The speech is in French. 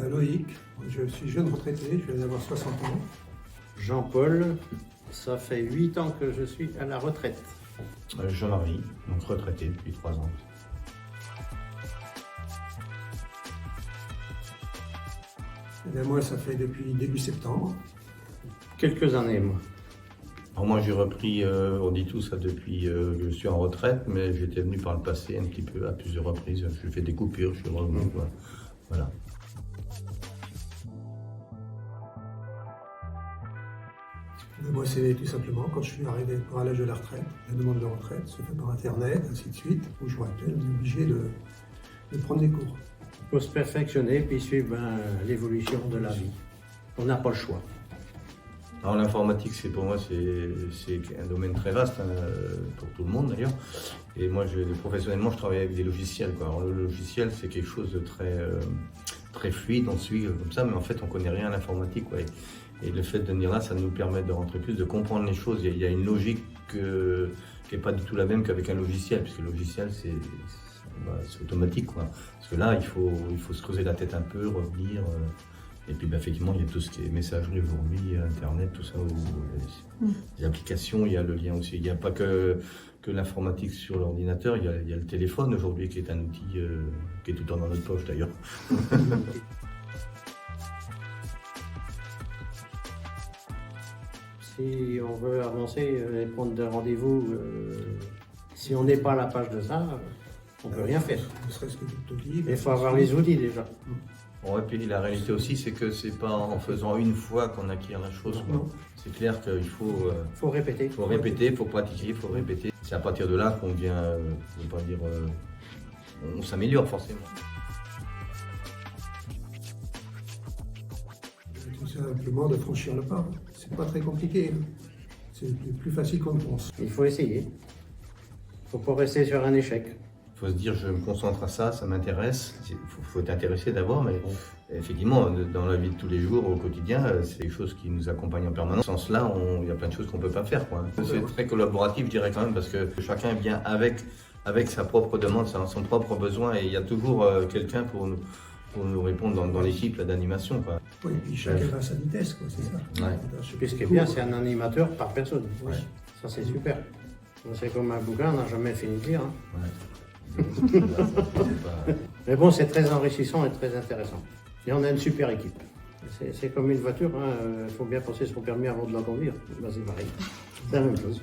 Loïc, je suis jeune retraité, je viens d'avoir 60 ans. Jean-Paul, ça fait 8 ans que je suis à la retraite. Jean-Marie, donc retraité depuis 3 ans. Moi, ça fait depuis début septembre. Quelques années, moi. Alors moi j'ai repris, on dit tout ça depuis que je suis en retraite, mais j'étais venu par le passé un petit peu à plusieurs reprises. Je fais des coupures, je suis revenu, voilà. Moi, c'est tout simplement quand je suis arrivé à l'âge de la retraite, la demande de retraite se fait par Internet, ainsi de suite. Au jour actuel, on est obligé de prendre des cours. Il faut se perfectionner puis suivre l'évolution de la vie. On n'a pas le choix. Alors l'informatique, pour moi, c'est un domaine très vaste, hein, pour tout le monde d'ailleurs. Et moi, professionnellement, je travaille avec des logiciels, quoi. Alors, le logiciel, c'est quelque chose de très fluide, on suit comme ça, mais en fait, on connaît rien à l'informatique, ouais. Et le fait de venir là, ça nous permet de rentrer plus, de comprendre les choses. Il y a une logique qui n'est pas du tout la même qu'avec un logiciel, puisque le logiciel, c'est automatique, quoi. Parce que là, il faut se creuser la tête un peu, revenir. Et puis effectivement, il y a tout ce qui est messagerie aujourd'hui, Internet, tout ça, les applications, il y a le lien aussi. Il n'y a pas que l'informatique sur l'ordinateur, il y a le téléphone aujourd'hui qui est un outil qui est tout le temps dans notre poche d'ailleurs. Si on veut avancer et prendre des rendez-vous, si on n'est pas à la page de ça, on ne peut rien faire. Ne serait-ce que tout livre. Il faut avoir les outils déjà. Bon, et puis la réalité aussi, c'est que c'est pas en faisant une fois qu'on acquiert la chose. C'est clair qu'il faut répéter. Il faut répéter, il faut pratiquer, il faut répéter. C'est à partir de là qu'on vient, je ne veux pas dire, on s'améliore forcément. Tout simplement de franchir le pas. C'est pas très compliqué. C'est plus facile qu'on le pense. Il faut essayer. Il ne faut pas rester sur un échec. Il faut se dire, je me concentre à ça, ça m'intéresse. Il faut être intéressé d'abord, mais effectivement, dans la vie de tous les jours, au quotidien, c'est des choses qui nous accompagnent en permanence. Dans ce sens-là, il y a plein de choses qu'on ne peut pas faire, quoi. C'est très collaboratif, je dirais quand même, parce que chacun vient avec sa propre demande, son propre besoin, et il y a toujours quelqu'un pour nous répondre dans l'équipe d'animation, quoi. Oui, et puis chacun va à sa vitesse, quoi, c'est ça. Ouais. Puis ce qui est bien, c'est un animateur par personne. Ouais. Ça, c'est super. C'est comme un bouquin, on n'a jamais fini de lire. Hein. Ouais. Mais bon, c'est très enrichissant et très intéressant. Et on a une super équipe. C'est comme une voiture, il faut bien passer son permis avant de la conduire. Ben, c'est pareil. C'est la même chose.